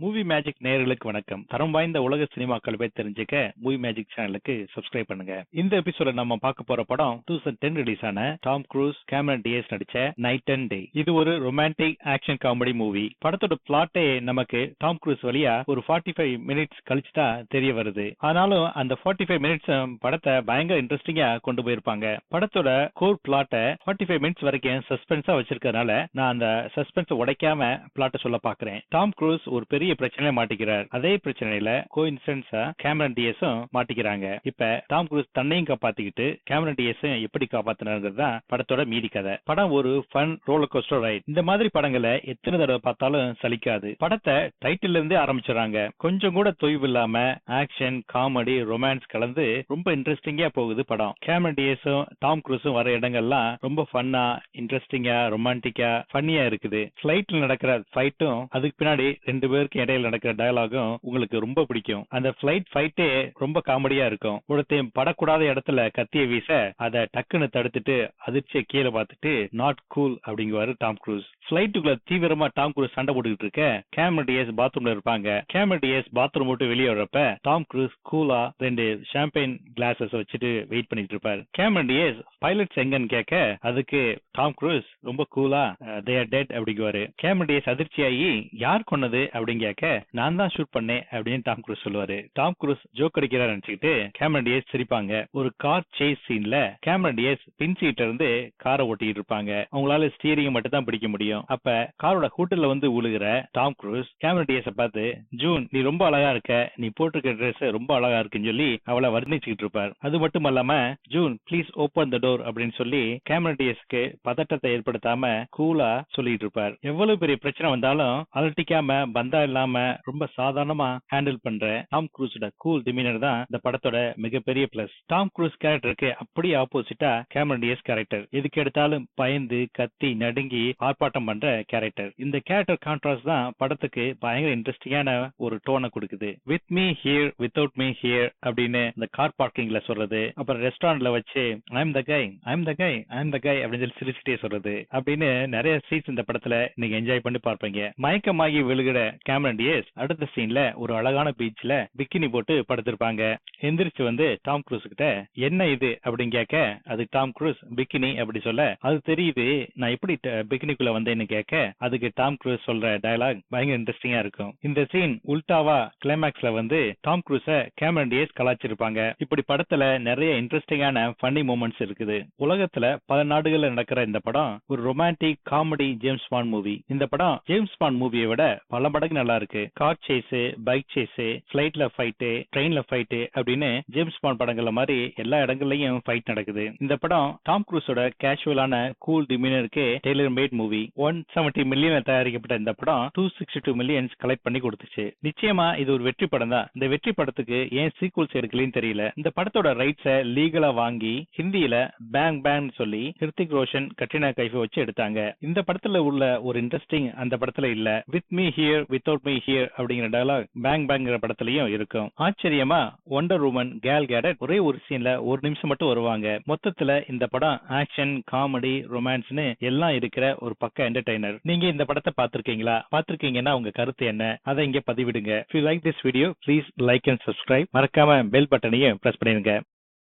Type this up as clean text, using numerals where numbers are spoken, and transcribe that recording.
Movie magic நேயர்களுக்கு வணக்கம். தரம் வாய்ந்த உலக சினிமாக்கள் பத்தி தெரிஞ்சுக்க மூவி மேஜிக் சேனலுக்கு சப்ஸ்கிரைப் பண்ணுங்க. இந்த எபிசோட நம்ம பார்க்க போற படம் 2010 ரிலீஸ் ஆன டாம் க்ரூஸ், கேமரன் டியஸ் நடிச்ச நைட் அண்ட் டே. இது ஒரு ரொமான்டிக் ஆக்ஷன் காமெடி மூவி. படத்தோட பிளாட்டே நமக்கு டாம் க்ரூஸ் வழியா ஒரு 45 மினிட்ஸ் கழிச்சு தான் தெரிய வருது. ஆனாலும் அந்த 45 மினிட்ஸ் படத்தை பயங்கர இன்ட்ரெஸ்டிங்கா கொண்டு போயிருப்பாங்க. படத்தோட கோர் பிளாட்டை 45 மினிட்ஸ் வரைக்கும் சஸ்பென்ஸா வச்சிருக்கறதுனால நான் அந்த சஸ்பென்ஸ் உடைக்காம பிளாட்டை சொல்ல பாக்குறேன். டாம் க்ரூஸ் ஒரு பெரிய பிரச்சனை மாட்டிக்கிறார். அதே பிரச்சனையில கோஇன்சிடென்ஸா கேமரன் டியஸும் மாட்டிக்கிறாங்க. இப்ப டாம் க்ரூஸ் தன்னையும் காப்பாத்திக்கிட்டு கேமரன் டியஸும் எப்படி காப்பாத்தினாருங்கிறது தான் படத்தோட மீதி கதை. படம் ஒரு ஃபன் ரோலர் கோஸ்டர் ரைட். இந்த மாதிரி படங்களை எத்தனை தடவை பார்த்தாலும் சலிக்காது. படத்தை டைட்டில் இருந்தே ஆரம்பிச்சிடறாங்க. கொஞ்சம் கூட தொய்வு இல்லாம ஆக்ஷன், காமெடி, ரொமான்ஸ் கலந்து ரொம்ப இன்ட்ரெஸ்டிங்கா போகுது படம். கேமரன் டியஸும் டாம் க்ரூஸும் வர இடங்கள்லாம் ரொம்ப ஃபன்னா, இன்ட்ரெஸ்டிங்கா, ரொமான்டிக்கா, ஃபன்னியா இருக்குது. ஃபிளைட்ல நடக்கிற ஃபைட்டும் அதுக்கு பின்னாடி ரெண்டு பேருக்கு இடையில நடக்கிற டயலாகும் உங்களுக்கு ரொம்ப பிடிக்கும். அந்த ஃபிளைட் ஃபைட்டே ரொம்ப காமெடியா இருக்கும். ஒருத்தையும் படக்கூடாத இடத்துல கத்திய வீச அதை டக்குன்னு தடுத்துட்டு அதிர்ச்சியை கீழே பார்த்துட்டு நாட் கூல் அப்படிங்குவாரு டாம் க்ரூஸ். ஃபிளைட்டுக்குள்ள தீவிரமா டாம் க்ரூஸ் சண்டை போட்டுக்கிட்டு இருக்க கேமரன் டியஸ் பாத்ரூம்ல இருப்பாங்க. கேமரன் டியஸ் பாத்ரூம் விட்டு வெளியே வர்றப்ப டாம் க்ரூஸ் கூலா 2 ஷாம்பைன் கிளாஸஸ் வச்சுட்டு வெயிட் பண்ணிட்டு இருப்பாரு. கேமரன் டியஸ் பைலட்ஸ் எங்கன்னு கேட்க அதுக்கு டாம் க்ரூஸ் ரொம்ப கூலா தே ஆர் டெட் அப்படிங்குவாரு. கேமரன் டியஸ் அதிர்ச்சியாகி யார் கொன்னது அப்படின்னு கேட்க நான் தான் ஷூட் பண்ணேன் அப்படின்னு டாம் க்ரூஸ் சொல்லுவாரு. டாம் க்ரூஸ் ஜோக் அடிக்கிறார் நினைச்சுக்கிட்டு கேமரன் டியஸ் சிரிப்பாங்க. ஒரு கார் சேஸ் சீன்ல கேமரன் டியஸ் பின் சீட்ல இருந்து காரை ஓட்டிட்டு இருப்பாங்க. அவங்களால ஸ்டீரிங் மட்டும் தான் பிடிக்க முடியும். அப்ப காரோட ஹூட்டல்ல வந்து உழுகிற டாம் க்ரூஸ் கேமரன் டியஸ பார்த்து ஜூன் நீ ரொம்ப அழகா இருக்க, நீ போட்டிருக்க ட்ரெஸ் ரொம்ப அழகா இருக்குன்னு சொல்லி அவளை வர்ணிச்சுக்கிட்டு இருப்பார். அது மட்டும் இல்லாம June please open the door அப்படின்னு சொல்லி கேமரன் டியஸ்க்கு பதட்டத்தை ஏற்படுத்தாம கூலா சொல்லிட்டு இருப்பார். எவ்வளவு பெரிய பிரச்சனை வந்தாலும் அலட்டிக்காம பந்தா இல்லாம ரொம்ப சாதாரணமா ஹேண்டில் பண்ற டாம் க்ரூஸோட கூல் டிமீனர் தான் இந்த படத்தோட மிகப்பெரிய பிளஸ். டாம் க்ரூஸ் கேரக்டருக்கு அப்படியே ஆப்போசிட்டா கேமரன் டியஸ் கேரக்டர். எதுக்கு எடுத்தாலும் பயந்து கத்தி நடுங்கி ஆர்ப்பாட்டம் பண்ற கேரக்டர். இந்த கேரக்டர் கான்ட்ராஸ்ட் தான் படத்துக்கு பயங்கர இன்ட்ரெஸ்டிங்கான ஒரு டோனை கொடுக்குது. With me here without me here அப்படின்னு இந்த கார் பார்க்கிங்ல சொல்றது, அப்புறம் ரெஸ்டாரண்ட்ல வச்சு I am the guy I am the guy I am the guy அப்படின்னு சொல்லி சிரிச்சுட்டே சொல்றது அப்படின்னு நிறைய சீன்ஸ் இந்த படத்துல நீங்க என்ஜாய் பண்ணி பார்ப்பீங்க. மயக்கமாகி விழுகிற கேமரன் டியஸ் அடுத்த சீன்ல ஒரு அழகான பீச்ல பிக்கினி போட்டு படுத்திருப்பாங்க. எந்திரிச்சு வந்து டாம் க்ரூஸ் கிட்ட என்ன இது அப்படின்னு கேட்க அதுக்கு டாம் க்ரூஸ் பிக்கினி அப்படி சொல்ல அது தெரியுது நான் எப்படி பிக்கினிக்குள்ள வந்தேன்னு கேட்க அதுக்கு டாம் க்ரூஸ் சொல்ற டயலாக் பயங்கர இன்ட்ரெஸ்டிங்கா இருக்கும். இந்த சீன் உல்டாவா கிளைமேக்ஸ்ல வந்து டாம் க்ரூஸ கேமரன் டியஸ் கலாச்சிருப்பாங்க. இப்படி படத்துல நிறைய இன்ட்ரெஸ்டிங்கான ஃபன்னி மூமெண்ட்ஸ் இருக்குது. உலகத்துல பல நாடுகள்ல நடக்கிற இந்த படம் ஒரு romantic comedy James bond movie. இந்த படம் ஜேம்ஸ் பாண்ட் மூவியை விட பல மடங்கு நல்லா இருக்கு. கார் சேஸ், பைக் சேஸ், பிளைட்ல ஃபைட், ட்ரெயின்ல ஃபைட் அப்படின்னு ஜேம்ஸ் பாண்ட் படங்கள்ல மாதிரி எல்லா இடங்கள்லயும் ஃபைட் நடக்குது. இந்த படம் டாம் க்ரூஸோட கேஷுவலான கூல் டிமீனருக்கு டெய்லர் மேட் மூவி. 170 மில்லியன் தயாரிக்கப்பட்ட இந்த படம் 262 மில்லியன்ஸ் கலெக்ட் பண்ணி கொடுத்துச்சு. நிச்சயமா இது ஒரு வெற்றி படம் தான். இந்த வெற்றி படத்துக்கு ஏன் சீக்வல்ஸ் எடுக்கலன்னு தெரியல. இந்த படத்தோட ரைட்ஸை லீகலா வாங்கி ஹிந்தியில பேங் பேங் சொல்லி ஹிருத்திக் ரோஷன், கட்ரினா கைஃப் வச்சு எடுத்தாங்க. இந்த படத்துல உள்ள ஒரு இன்ட்ரெஸ்டிங் அந்த படத்துல இல்ல. With me here without me here அப்படிங்கிற டயலாக் பேங் பேங்கிற படத்துலயும் இருக்கும். ஆச்சரியமா ஒண்டர் உமன் கேல் கேடட் ஒரே ஒரு சீன்ல ஒரு நிமிஷம் மட்டும் வருவாங்க. மொத்தத்துல இந்த படம் ஆக்ஷன், காமெடி, ரொமான்ஸ்னு எல்லாம் இருக்கிற ஒரு பக்க என்டர்டைனர். நீங்க இந்த படத்தை பார்த்திருக்கீங்களா? பார்த்திருக்கீங்கன்னா உங்க கருத்து என்ன? அதை இங்க பதிவிடுங்க. If you like this video, please like and subscribe. மறக்காம பெல் பட்டனையும் பிரஸ் பண்ணிடுங்க.